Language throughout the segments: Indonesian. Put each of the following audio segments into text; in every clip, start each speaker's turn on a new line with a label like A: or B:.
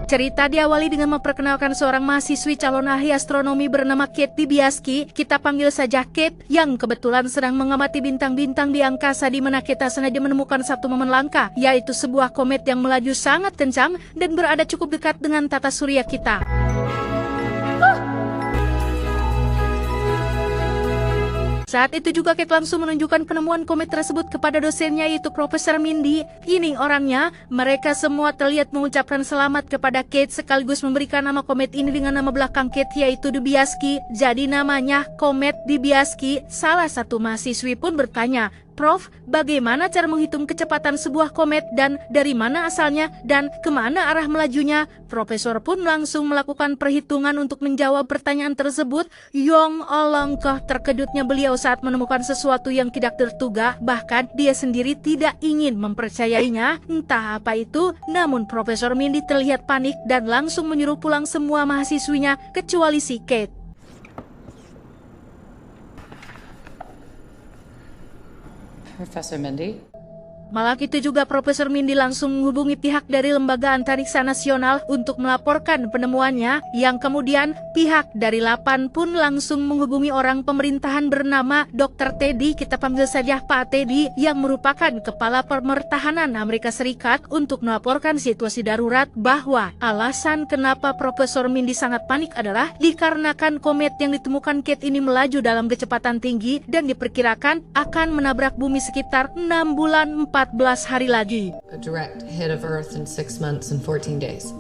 A: Cerita diawali dengan memperkenalkan seorang mahasiswi calon ahli astronomi bernama Kate Dibiasky, kita panggil saja Kate, yang kebetulan sedang mengamati bintang-bintang di angkasa di mana kita sengaja menemukan satu momen langka, yaitu sebuah komet yang melaju sangat kencang dan berada cukup dekat dengan tata surya kita. Saat itu juga Kate langsung menunjukkan penemuan komet tersebut kepada dosennya, yaitu Profesor Mindy. Ini orangnya. Mereka semua terlihat mengucapkan selamat kepada Kate sekaligus memberikan nama komet ini dengan nama belakang Kate, yaitu Dibiasky. Jadi namanya Komet Dibiasky. Salah satu mahasiswi pun bertanya, "Prof, bagaimana cara menghitung kecepatan sebuah komet dan dari mana asalnya dan kemana arah melajunya?" Profesor pun langsung melakukan perhitungan untuk menjawab pertanyaan tersebut. Yang alangkah terkejutnya beliau saat menemukan sesuatu yang tidak terduga, bahkan dia sendiri tidak ingin mempercayainya. Entah apa itu, namun Profesor Mindy terlihat panik dan langsung menyuruh pulang semua mahasiswinya kecuali si Kate.
B: Professor Mindy?
A: Malam itu juga Profesor Mindy langsung menghubungi pihak dari Lembaga Antariksa Nasional untuk melaporkan penemuannya, yang kemudian pihak dari LAPAN pun langsung menghubungi orang pemerintahan bernama Dr. Teddy, kita panggil saja Pak Teddy, yang merupakan Kepala Pemerintahan Amerika Serikat, untuk melaporkan situasi darurat bahwa alasan kenapa Profesor Mindy sangat panik adalah dikarenakan komet yang ditemukan Kate ini melaju dalam kecepatan tinggi dan diperkirakan akan menabrak bumi sekitar 6 bulan 14 hari lagi.
B: A direct hit of Earth in 6 months and 14 days.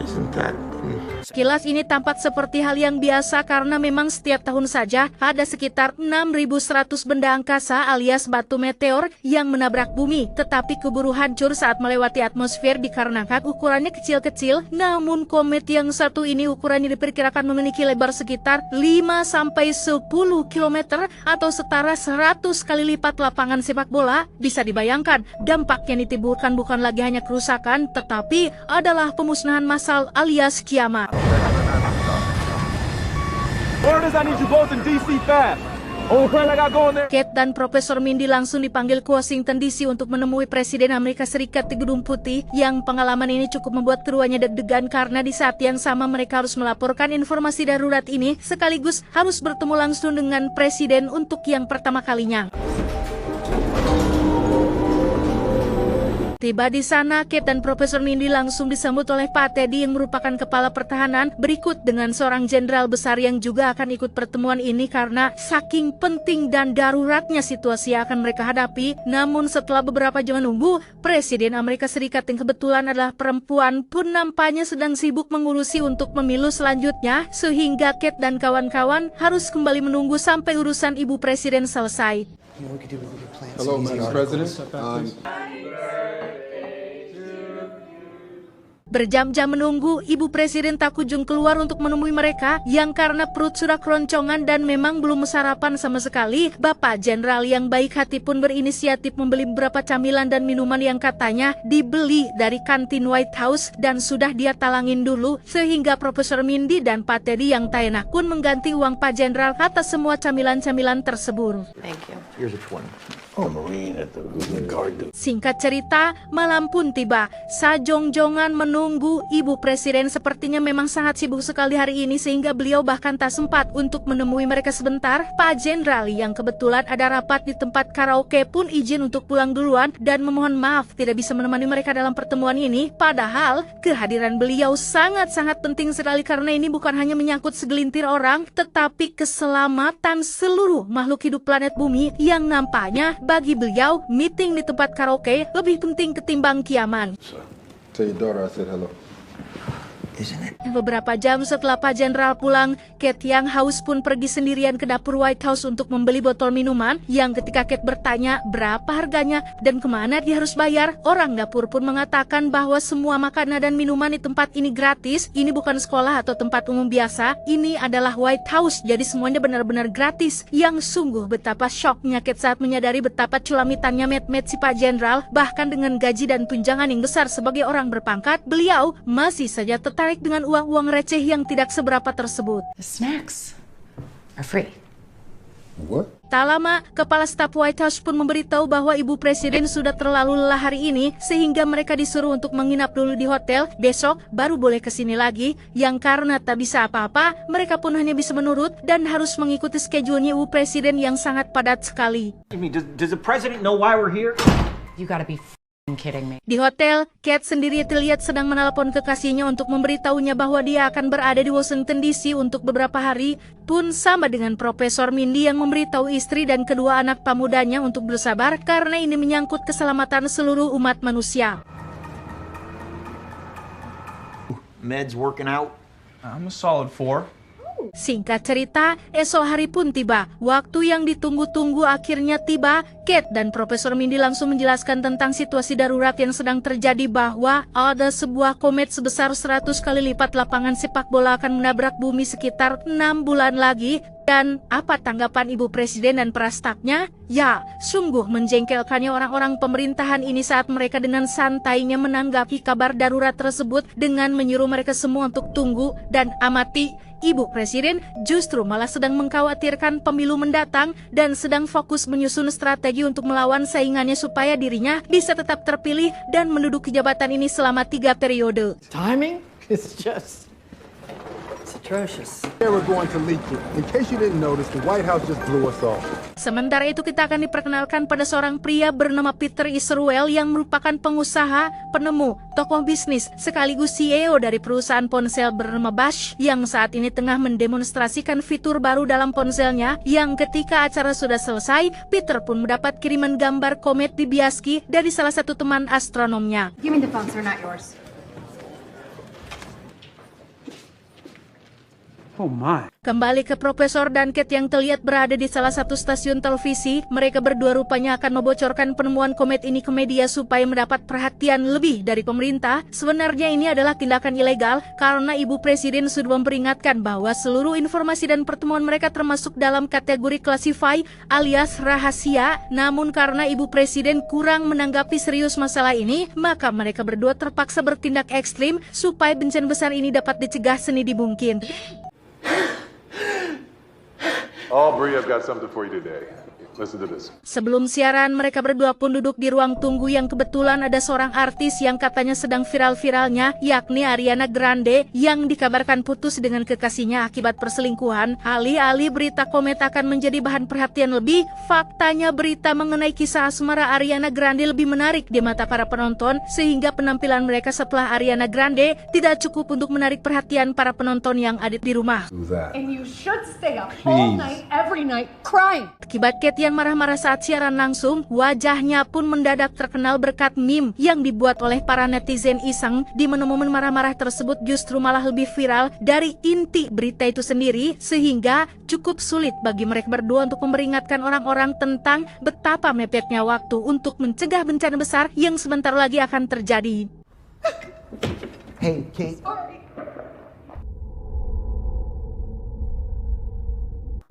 C: Isn't that...
A: Sekilas ini tampak seperti hal yang biasa karena memang setiap tahun saja ada sekitar 6.100 benda angkasa alias batu meteor yang menabrak bumi, tetapi keburu hancur saat melewati atmosfer dikarenakan ukurannya kecil-kecil. Namun komet yang satu ini ukurannya diperkirakan memiliki lebar sekitar 5-10 km atau setara 100 kali lipat lapangan sepak bola. Bisa dibayangkan, dampak yang ditimbulkan bukan lagi hanya kerusakan, tetapi adalah pemusnahan massal alias kiamat.
D: Orders, I need you both in DC fast. Oh, friend, I got going there.
A: Kate dan Profesor Mindy langsung dipanggil ke Washington DC untuk menemui Presiden Amerika Serikat di Gedung Putih, yang pengalaman ini cukup membuat keduanya deg-degan karena di saat yang sama mereka harus melaporkan informasi darurat ini sekaligus harus bertemu langsung dengan Presiden untuk yang pertama kalinya. Tiba di sana, Kate dan Profesor Mindy langsung disambut oleh Pak Teddy yang merupakan Kepala Pertahanan, berikut dengan seorang jenderal besar yang juga akan ikut pertemuan ini karena saking penting dan daruratnya situasi yang akan mereka hadapi. Namun setelah beberapa jam menunggu, Presiden Amerika Serikat yang kebetulan adalah perempuan pun nampaknya sedang sibuk mengurusi untuk pemilu selanjutnya, sehingga Kate dan kawan-kawan harus kembali menunggu sampai urusan Ibu Presiden selesai.
E: Hello, Mr. President.
A: Berjam-jam menunggu, Ibu Presiden tak kunjung keluar untuk menemui mereka, yang karena perut sudah keroncongan dan memang belum sarapan sama sekali. Bapak Jenderal yang baik hati pun berinisiatif membeli beberapa camilan dan minuman yang katanya dibeli dari kantin White House dan sudah dia talangin dulu, sehingga Profesor Mindy dan Pak Teddy yang tak enak pun mengganti uang Pak Jenderal atas semua camilan-camilan tersebut.
B: Thank you.
C: Here's a 20. Oh, Marine at the guard.
A: Singkat cerita, malam pun tiba. Sajong-jongan menunggu, Ibu Presiden sepertinya memang sangat sibuk sekali hari ini sehingga beliau bahkan tak sempat untuk menemui mereka sebentar. Pak Jenderal yang kebetulan ada rapat di tempat karaoke pun izin untuk pulang duluan dan memohon maaf tidak bisa menemani mereka dalam pertemuan ini. Padahal kehadiran beliau sangat-sangat penting sekali karena ini bukan hanya menyangkut segelintir orang, tetapi keselamatan seluruh makhluk hidup planet bumi, yang nampaknya bagi beliau meeting di tempat karaoke lebih penting ketimbang kiamat.
E: Tell your daughter I said hello.
C: Isn't it?
A: Beberapa jam setelah Pak Jenderal pulang, Kate yang haus pun pergi sendirian ke dapur White House untuk membeli botol minuman, yang ketika Kate bertanya berapa harganya dan kemana dia harus bayar, orang dapur pun mengatakan bahwa semua makanan dan minuman di tempat ini gratis. Ini bukan sekolah atau tempat umum biasa, ini adalah White House, jadi semuanya benar-benar gratis. Yang sungguh betapa syoknya Kate saat menyadari betapa culamitannya met-met si Pak Jenderal. Bahkan dengan gaji dan tunjangan yang besar sebagai orang berpangkat, beliau masih saja tertarik dengan uang-uang receh yang tidak seberapa tersebut.
B: The snacks are free.
E: What?
A: Tak lama, Kepala Staf White House pun memberitahu bahwa Ibu Presiden sudah terlalu lelah hari ini sehingga mereka disuruh untuk menginap dulu di hotel, besok baru boleh kesini lagi, yang karena tak bisa apa-apa, mereka pun hanya bisa menurut dan harus mengikuti schedule-nya Ibu Presiden yang sangat padat sekali.
F: Does the president know why we're here?
B: You gotta be kidding me.
A: Di hotel, Kate sendiri terlihat sedang menelpon kekasihnya untuk memberitahunya bahwa dia akan berada di Washington DC untuk beberapa hari, pun sama dengan Profesor Mindy yang memberitahu istri dan kedua anak pamudanya untuk bersabar karena ini menyangkut keselamatan seluruh umat manusia.
F: Med's working out.
D: I'm a solid 4.
A: Singkat cerita, esok hari pun tiba. Waktu yang ditunggu-tunggu akhirnya tiba. Kate dan Profesor Mindy langsung menjelaskan tentang situasi darurat yang sedang terjadi bahwa ada sebuah komet sebesar 100 kali lipat lapangan sepak bola akan menabrak bumi sekitar 6 bulan lagi. Dan apa tanggapan Ibu Presiden dan para stafnya? Ya, sungguh menjengkelkannya orang-orang pemerintahan ini saat mereka dengan santainya menanggapi kabar darurat tersebut dengan menyuruh mereka semua untuk tunggu dan amati. Ibu Presiden justru malah sedang mengkhawatirkan pemilu mendatang dan sedang fokus menyusun strategi untuk melawan saingannya supaya dirinya bisa tetap terpilih dan menduduki jabatan ini selama 3 periode.
G: Timing is just, it's atrocious.
E: We're going to leak it. In case you didn't notice, the White House just blew us off.
A: Sementara itu kita akan diperkenalkan pada seorang pria bernama Peter Israel yang merupakan pengusaha, penemu, tokoh bisnis, sekaligus CEO dari perusahaan ponsel bernama Bosch yang saat ini tengah mendemonstrasikan fitur baru dalam ponselnya yang ketika acara sudah selesai, Peter pun mendapat kiriman gambar komet di Biaski dari salah satu teman astronomnya.
H: Give me the phones, they're not yours.
D: Oh my.
A: Kembali ke Profesor dan Kate yang terlihat berada di salah satu stasiun televisi, mereka berdua rupanya akan membocorkan penemuan komet ini ke media supaya mendapat perhatian lebih dari pemerintah. Sebenarnya ini adalah tindakan ilegal karena Ibu Presiden sudah memperingatkan bahwa seluruh informasi dan pertemuan mereka termasuk dalam kategori classified alias rahasia. Namun karena Ibu Presiden kurang menanggapi serius masalah ini, maka mereka berdua terpaksa bertindak ekstrim supaya bencana besar ini dapat dicegah senidi mungkin.
I: Aubrey, I've got something for you today. Listen to this.
A: Sebelum siaran, mereka berdua pun duduk di ruang tunggu yang kebetulan ada seorang artis yang katanya sedang viral-viralnya, yakni Ariana Grande, yang dikabarkan putus dengan kekasihnya akibat perselingkuhan. Alih-alih berita komet akan menjadi bahan perhatian lebih, faktanya berita mengenai kisah asmara Ariana Grande lebih menarik di mata para penonton, sehingga penampilan mereka setelah Ariana Grande tidak cukup untuk menarik perhatian para penonton yang ada di rumah.
H: And you should stay up all night, every night, crying.
A: Akibat Kate yang marah-marah saat siaran langsung, wajahnya pun mendadak terkenal berkat meme yang dibuat oleh para netizen iseng, di mana momen marah-marah tersebut justru malah lebih viral dari inti berita itu sendiri, sehingga cukup sulit bagi mereka berdua untuk memperingatkan orang-orang tentang betapa mepetnya waktu untuk mencegah bencana besar yang sebentar lagi akan terjadi.
C: Hey, Kate.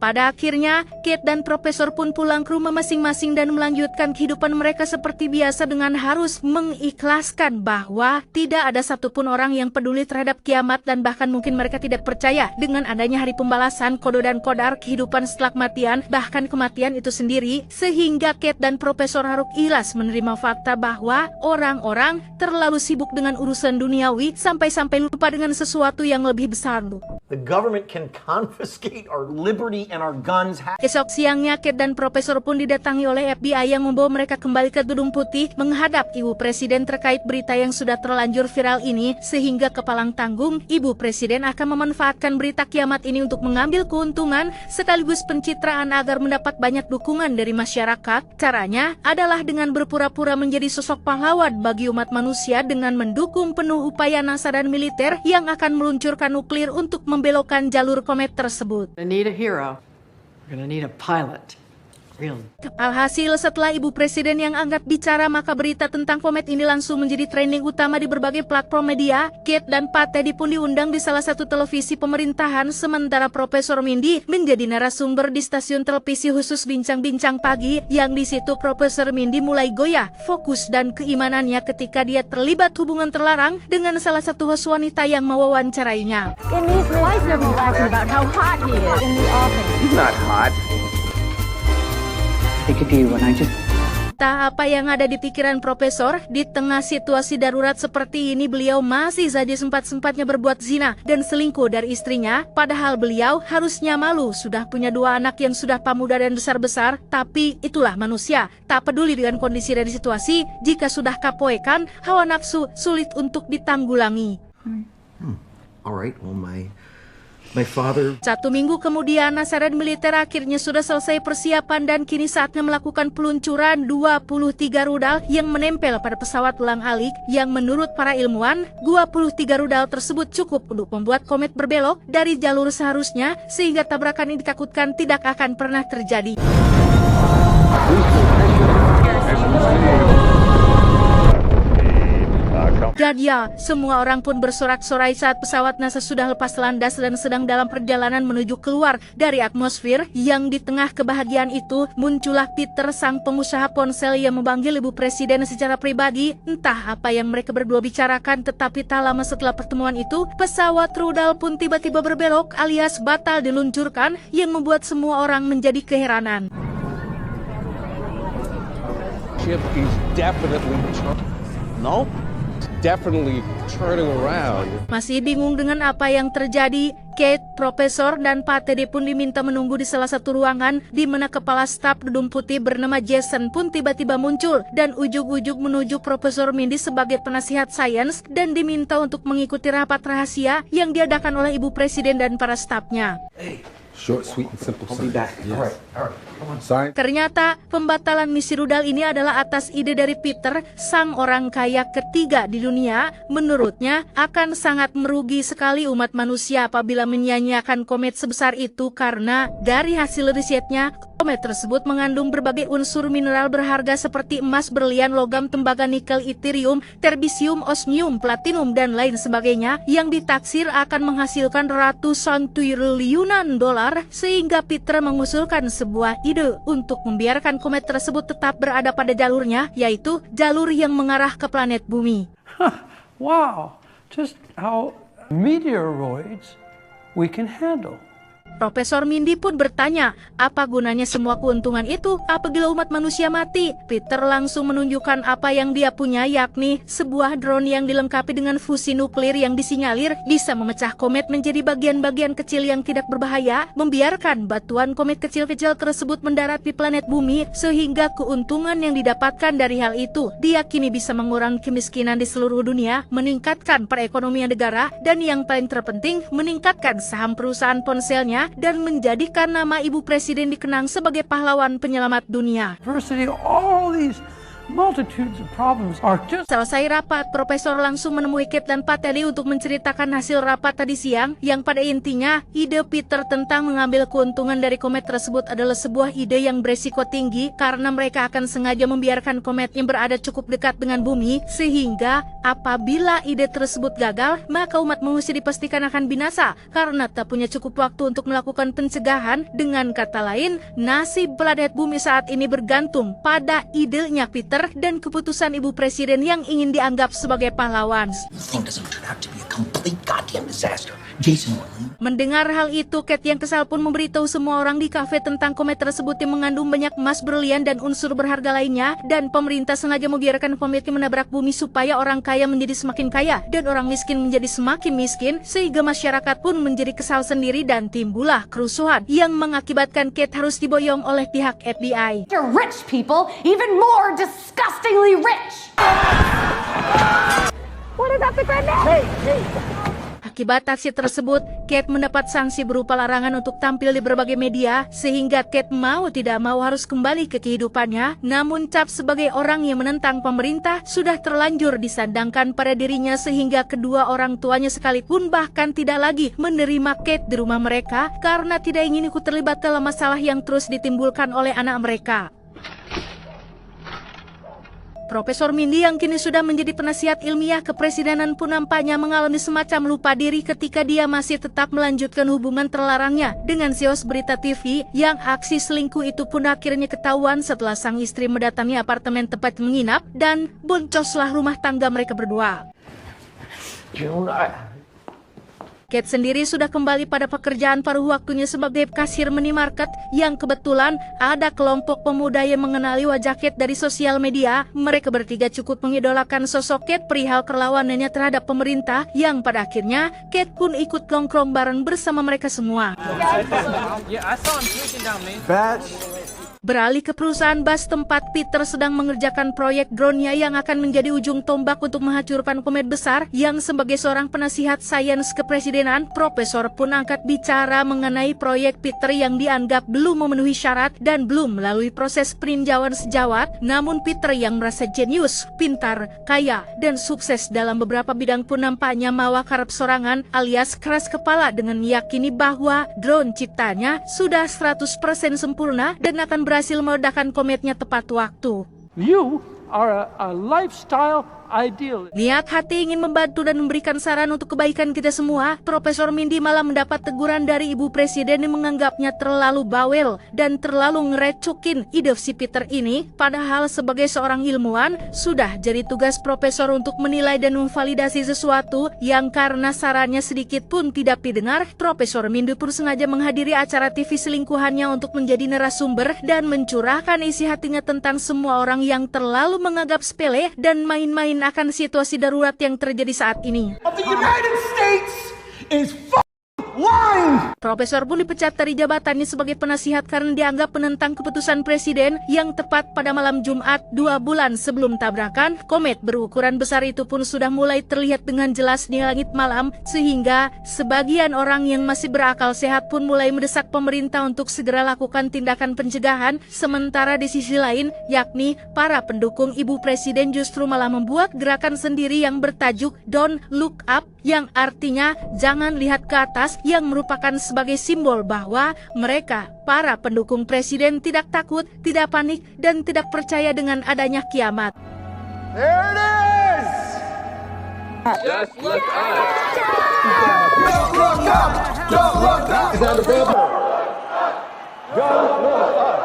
A: Pada akhirnya, Kate dan Profesor pun pulang ke rumah masing-masing dan melanjutkan kehidupan mereka seperti biasa dengan harus mengikhlaskan bahwa tidak ada satupun orang yang peduli terhadap kiamat dan bahkan mungkin mereka tidak percaya dengan adanya hari pembalasan, kode dan kodar, kehidupan setelah kematian, bahkan kematian itu sendiri, sehingga Kate dan Profesor harus ikhlas menerima fakta bahwa orang-orang terlalu sibuk dengan urusan duniawi sampai-sampai lupa dengan sesuatu yang lebih besar.
F: The government can confiscate our liberty and our guns.
A: Esok siangnya, Kate dan Profesor pun didatangi oleh FBI yang membawa mereka kembali ke Gedung Putih menghadap Ibu Presiden terkait berita yang sudah terlanjur viral ini, sehingga kepalang tanggung, Ibu Presiden akan memanfaatkan berita kiamat ini untuk mengambil keuntungan sekaligus pencitraan agar mendapat banyak dukungan dari masyarakat. Caranya adalah dengan berpura-pura menjadi sosok pahlawan bagi umat manusia dengan mendukung penuh upaya NASA dan militer yang akan meluncurkan nuklir untuk membelokkan jalur komet tersebut.
G: I need a hero. We're gonna need a pilot. Real.
A: Alhasil setelah Ibu Presiden yang angkat bicara, maka berita tentang komet ini langsung menjadi trending utama di berbagai platform media. Kate dan Pat Teddy pun diundang di salah satu televisi pemerintahan, sementara Profesor Mindy menjadi narasumber di stasiun televisi khusus Bincang-Bincang Pagi, yang di situ Profesor Mindy mulai goyah fokus dan keimanannya ketika dia terlibat hubungan terlarang dengan salah satu host wanita yang mewawancarainya.
H: Why is everyone talking about how hot he is in the office?
D: He's not hot.
G: take a deal when I just...
A: Entah apa yang ada di pikiran Profesor, di tengah situasi darurat seperti ini beliau masih saja sempat-sempatnya berbuat zina dan selingkuh dari istrinya, padahal beliau harusnya malu, sudah punya 2 anak yang sudah pamuda dan besar-besar, tapi itulah manusia, tak peduli dengan kondisi dan situasi, jika sudah kapoekan, hawa nafsu sulit untuk ditanggulangi.
C: Alright, well, my father...
A: 1 minggu kemudian, Nasaran militer akhirnya sudah selesai persiapan dan kini saatnya melakukan peluncuran 23 rudal yang menempel pada pesawat ulang-alik yang menurut para ilmuwan, 23 rudal tersebut cukup untuk membuat komet berbelok dari jalur seharusnya sehingga tabrakan ini ditakutkan tidak akan pernah terjadi. Dan ya, semua orang pun bersorak-sorai saat pesawat NASA sudah lepas landas dan sedang dalam perjalanan menuju keluar dari atmosfer. Yang di tengah kebahagiaan itu, muncullah Peter, sang pengusaha ponsel yang memanggil Ibu Presiden secara pribadi. Entah apa yang mereka berdua bicarakan, tetapi tak lama setelah pertemuan itu, pesawat rudal pun tiba-tiba berbelok alias batal diluncurkan yang membuat semua orang menjadi keheranan.
J: Ship is definitely turning around.
A: Masih bingung dengan apa yang terjadi, Kate, Profesor, dan Pak Teddy pun diminta menunggu di salah satu ruangan di mana kepala staf Gedung Putih bernama Jason pun tiba-tiba muncul dan ujuk-ujuk menuju Profesor Mindy sebagai penasihat sains dan diminta untuk mengikuti rapat rahasia yang diadakan oleh Ibu Presiden dan para stafnya.
E: Short, sweet, and simple.
C: I'll be back.
E: Yes.
C: Alright, come on.
E: Science.
A: Ternyata pembatalan misi rudal ini adalah atas ide dari Peter, sang orang kaya ketiga di dunia. Menurutnya akan sangat merugi sekali umat manusia apabila menyia-nyiakan komet sebesar itu karena dari hasil risetnya, komet tersebut mengandung berbagai unsur mineral berharga seperti emas, berlian, logam, tembaga, nikel, yttrium, terbisium, osmium, platinum, dan lain sebagainya yang ditaksir akan menghasilkan ratusan triliunan dolar sehingga Peter mengusulkan sebuah ide untuk membiarkan komet tersebut tetap berada pada jalurnya, yaitu jalur yang mengarah ke planet bumi.
J: Wow, just how meteoroids we can handle.
A: Profesor Mindy pun bertanya, apa gunanya semua keuntungan itu apabila umat manusia mati? Peter langsung menunjukkan apa yang dia punya, yakni sebuah drone yang dilengkapi dengan fusi nuklir yang disinyalir bisa memecah komet menjadi bagian-bagian kecil yang tidak berbahaya, membiarkan batuan komet kecil-kecil tersebut mendarat di planet bumi, sehingga keuntungan yang didapatkan dari hal itu diyakini bisa mengurangi kemiskinan di seluruh dunia, meningkatkan perekonomian negara, dan yang paling terpenting, meningkatkan saham perusahaan ponselnya dan menjadikan nama Ibu Presiden dikenang sebagai pahlawan penyelamat dunia.
J: All these multitudes of problems are just...
A: Selesai rapat, Profesor langsung menemui Kate dan Pak Teddy untuk menceritakan hasil rapat tadi siang, yang pada intinya, ide Peter tentang mengambil keuntungan dari komet tersebut adalah sebuah ide yang beresiko tinggi karena mereka akan sengaja membiarkan komet yang berada cukup dekat dengan bumi, sehingga apabila ide tersebut gagal, maka umat manusia dipastikan akan binasa karena tak punya cukup waktu untuk melakukan pencegahan. Dengan kata lain, nasib planet bumi saat ini bergantung pada idenya Peter dan keputusan Ibu Presiden yang ingin dianggap sebagai pahlawan. Mendengar hal itu, Kate yang kesal pun memberitahu semua orang di kafe tentang komet tersebut yang mengandung banyak emas, berlian, dan unsur berharga lainnya, dan pemerintah sengaja membiarkan komet yang menabrak bumi supaya orang kaya menjadi semakin kaya dan orang miskin menjadi semakin miskin, sehingga masyarakat pun menjadi kesal sendiri dan timbullah kerusuhan yang mengakibatkan Kate harus diboyong oleh pihak FBI.
H: You're rich people, even more disgustingly rich. What is that the grand name?
A: Akibat aksi tersebut, Kate mendapat sanksi berupa larangan untuk tampil di berbagai media, sehingga Kate mau tidak mau harus kembali ke kehidupannya. Namun cap sebagai orang yang menentang pemerintah sudah terlanjur disandangkan pada dirinya, sehingga kedua orang tuanya sekalipun bahkan tidak lagi menerima Kate di rumah mereka karena tidak ingin ikut terlibat dalam masalah yang terus ditimbulkan oleh anak mereka. Profesor Mindy yang kini sudah menjadi penasihat ilmiah kepresidenan pun nampaknya mengalami semacam lupa diri ketika dia masih tetap melanjutkan hubungan terlarangnya dengan si host berita TV, yang aksi selingkuh itu pun akhirnya ketahuan setelah sang istri mendatangi apartemen tempat menginap dan boncoslah rumah tangga mereka berdua. Kate sendiri sudah kembali pada pekerjaan paruh waktunya sebagai kasir minimarket yang kebetulan ada kelompok pemuda yang mengenali wajah Kate dari sosial media. Mereka bertiga cukup mengidolakan sosok Kate perihal perlawanannya terhadap pemerintah yang pada akhirnya Kate pun ikut nongkrong bareng bersama mereka semua. Beralih ke perusahaan bus tempat Peter sedang mengerjakan proyek drone-nya yang akan menjadi ujung tombak untuk menghancurkan komet besar yang sebagai seorang penasihat sains kepresidenan, Profesor pun angkat bicara mengenai proyek Peter yang dianggap belum memenuhi syarat dan belum melalui proses peninjauan sejawat. Namun Peter yang merasa jenius, pintar, kaya, dan sukses dalam beberapa bidang pun nampaknya mawa karep sorangan alias keras kepala dengan meyakini bahwa drone ciptanya sudah 100% sempurna dan akan berhasil meledakkan kometnya tepat waktu.
J: You are a lifestyle ideal.
A: Niat hati ingin membantu dan memberikan saran untuk kebaikan kita semua, Profesor Mindy malah mendapat teguran dari Ibu Presiden yang menganggapnya terlalu bawel dan terlalu ngerecokin ide si Peter ini. Padahal sebagai seorang ilmuwan, sudah jadi tugas Profesor untuk menilai dan memvalidasi sesuatu yang karena sarannya sedikit pun tidak didengar, Profesor Mindy pun sengaja menghadiri acara TV selingkuhannya untuk menjadi narasumber dan mencurahkan isi hatinya tentang semua orang yang terlalu menganggap sepele dan main-main akan situasi darurat yang terjadi saat ini. Profesor pun dipecat dari jabatannya sebagai penasihat karena dianggap menentang keputusan presiden yang tepat pada malam Jumat 2 bulan sebelum tabrakan. Komet berukuran besar itu pun sudah mulai terlihat dengan jelas di langit malam, sehingga sebagian orang yang masih berakal sehat pun mulai mendesak pemerintah untuk segera lakukan tindakan pencegahan. Sementara di sisi lain, yakni para pendukung Ibu Presiden justru malah membuat gerakan sendiri yang bertajuk Don't Look Up, yang artinya jangan lihat ke atas, yang merupakan sebagai simbol bahwa mereka, para pendukung presiden, tidak takut, tidak panik, dan tidak percaya dengan adanya kiamat.
D: There it is! Just look up! Don't look up! Don't look up! Is that the problem?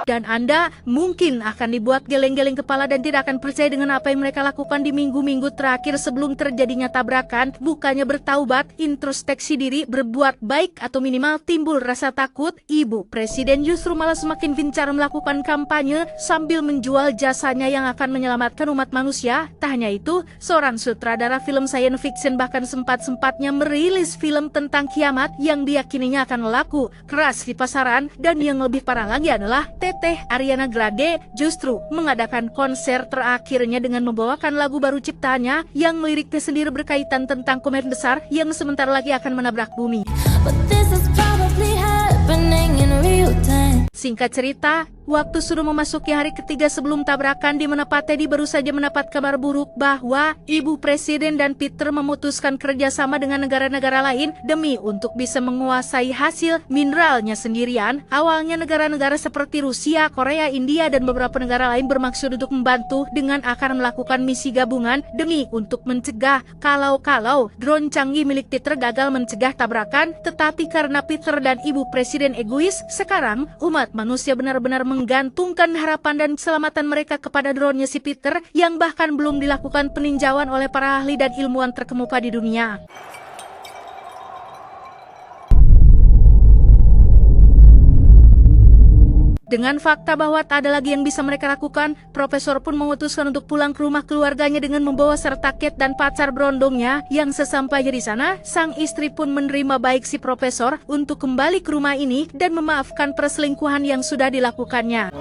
A: Dan Anda mungkin akan dibuat geleng-geleng kepala dan tidak akan percaya dengan apa yang mereka lakukan di minggu-minggu terakhir sebelum terjadinya tabrakan. Bukannya bertaubat, introspeksi diri, berbuat baik, atau minimal timbul rasa takut, Ibu Presiden justru malah semakin gencar melakukan kampanye sambil menjual jasanya yang akan menyelamatkan umat manusia. Tak hanya itu, seorang sutradara film science fiction bahkan sempat-sempatnya merilis film tentang kiamat yang diyakininya akan laku keras di pasaran. Dan yang lebih parah lagi adalah Teteh Ariana Grande justru mengadakan konser terakhirnya dengan membawakan lagu baru ciptaannya yang liriknya sendiri berkaitan tentang komet besar yang sebentar lagi akan menabrak bumi. Singkat cerita, waktu sudah memasuki hari ketiga sebelum tabrakan, di mana Pak Teddy baru saja mendapat kabar buruk bahwa Ibu Presiden dan Peter memutuskan kerjasama dengan negara-negara lain demi untuk bisa menguasai hasil mineralnya sendirian. Awalnya negara-negara seperti Rusia, Korea, India, dan beberapa negara lain bermaksud untuk membantu dengan akan melakukan misi gabungan demi untuk mencegah kalau drone canggih milik Peter gagal mencegah tabrakan. Tetapi karena Peter dan Ibu Presiden egois, sekarang umat manusia benar-benar menggantungkan harapan dan keselamatan mereka kepada drone-nya si Peter yang bahkan belum dilakukan peninjauan oleh para ahli dan ilmuwan terkemuka di dunia. Dengan fakta bahwa tak ada lagi yang bisa mereka lakukan, Profesor pun memutuskan untuk pulang ke rumah keluarganya dengan membawa serta Kate dan pacar berondongnya. Yang sesampainya di sana, sang istri pun menerima baik si Profesor untuk kembali ke rumah ini dan memaafkan perselingkuhan yang sudah dilakukannya.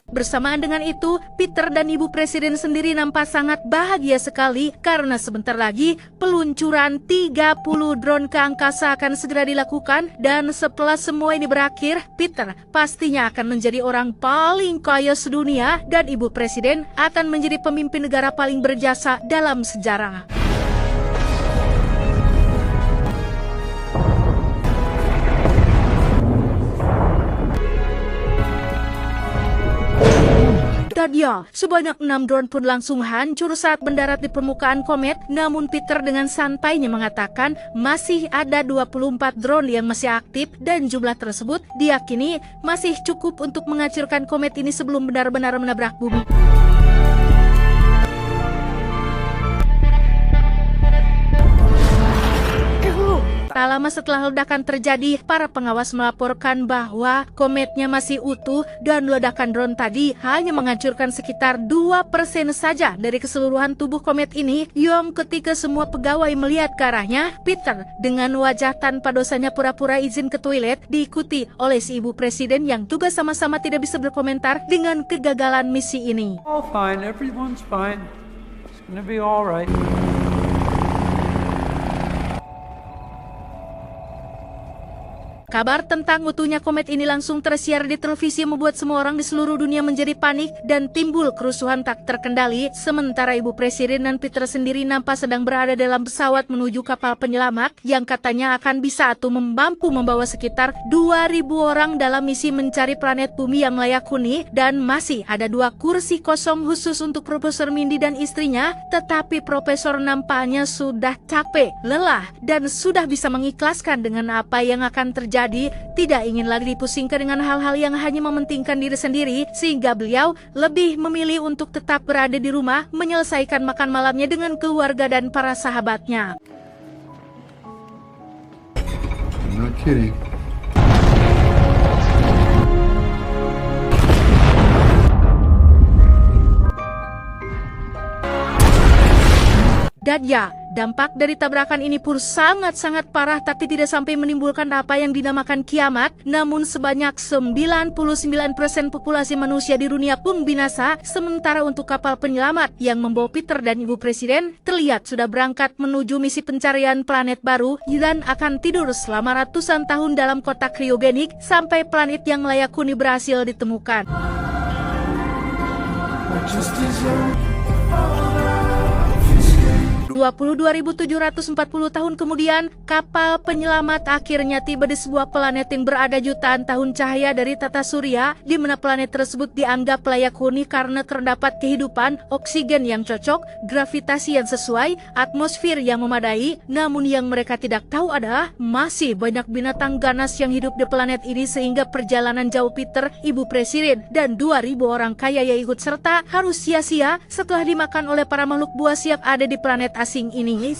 A: Bersamaan dengan itu, Peter dan Ibu Presiden sendiri nampak sangat bahagia sekali karena sebentar lagi peluncuran 30 drone ke angkasa akan segera dilakukan. Dan setelah semua ini berakhir, Peter pastinya akan menjadi orang paling kaya sedunia dan Ibu Presiden akan menjadi pemimpin negara paling berjasa dalam sejarah. Dan ya, sebanyak 6 drone pun langsung hancur saat mendarat di permukaan komet. Namun Peter dengan santainya mengatakan masih ada 24 drone yang masih aktif dan jumlah tersebut diyakini masih cukup untuk menghancurkan komet ini sebelum benar-benar menabrak bumi. Tak lama setelah ledakan terjadi, para pengawas melaporkan bahwa kometnya masih utuh dan ledakan drone tadi hanya menghancurkan sekitar 2% saja dari keseluruhan tubuh komet ini. Ketika semua pegawai melihat ke arahnya, Peter dengan wajah tanpa dosanya pura-pura izin ke toilet, diikuti oleh si ibu presiden yang juga sama-sama tidak bisa berkomentar dengan kegagalan misi ini.
J: All fine, everyone's fine. It's gonna be all right.
A: Kabar tentang utuhnya komet ini langsung tersiar di televisi, membuat semua orang di seluruh dunia menjadi panik dan timbul kerusuhan tak terkendali. Sementara ibu presiden dan Peter sendiri nampak sedang berada dalam pesawat menuju kapal penyelamat yang katanya akan bisa atau mampu membawa sekitar 2.000 orang dalam misi mencari planet bumi yang layak huni. Dan masih ada 2 kursi kosong khusus untuk Profesor Mindy dan istrinya. Tetapi Profesor nampaknya sudah capek, lelah, dan sudah bisa mengikhlaskan dengan apa yang akan terjadi. Tidak ingin lagi dipusingkan dengan hal-hal yang hanya mementingkan diri sendiri, sehingga beliau lebih memilih untuk tetap berada di rumah menyelesaikan makan malamnya dengan keluarga dan para sahabatnya.
E: I'm not kidding.
A: Dan ya, dampak dari tabrakan ini pun sangat-sangat parah, tapi tidak sampai menimbulkan apa yang dinamakan kiamat. Namun sebanyak 99% populasi manusia di dunia pun binasa. Sementara untuk kapal penyelamat yang membawa Peter dan ibu presiden terlihat sudah berangkat menuju misi pencarian planet baru dan akan tidur selama ratusan tahun dalam kotak kriogenik sampai planet yang layak huni berhasil ditemukan. 22.740 tahun kemudian, kapal penyelamat akhirnya tiba di sebuah planet yang berada jutaan tahun cahaya dari tata surya, di mana planet tersebut dianggap layak huni karena terdapat kehidupan, oksigen yang cocok, gravitasi yang sesuai, atmosfer yang memadai. Namun yang mereka tidak tahu adalah masih banyak binatang ganas yang hidup di planet ini, sehingga perjalanan jauh Peter, ibu presiden, dan 2.000 orang kaya yang ikut serta harus sia-sia setelah dimakan oleh para makhluk buas yang ada di planet asing ini.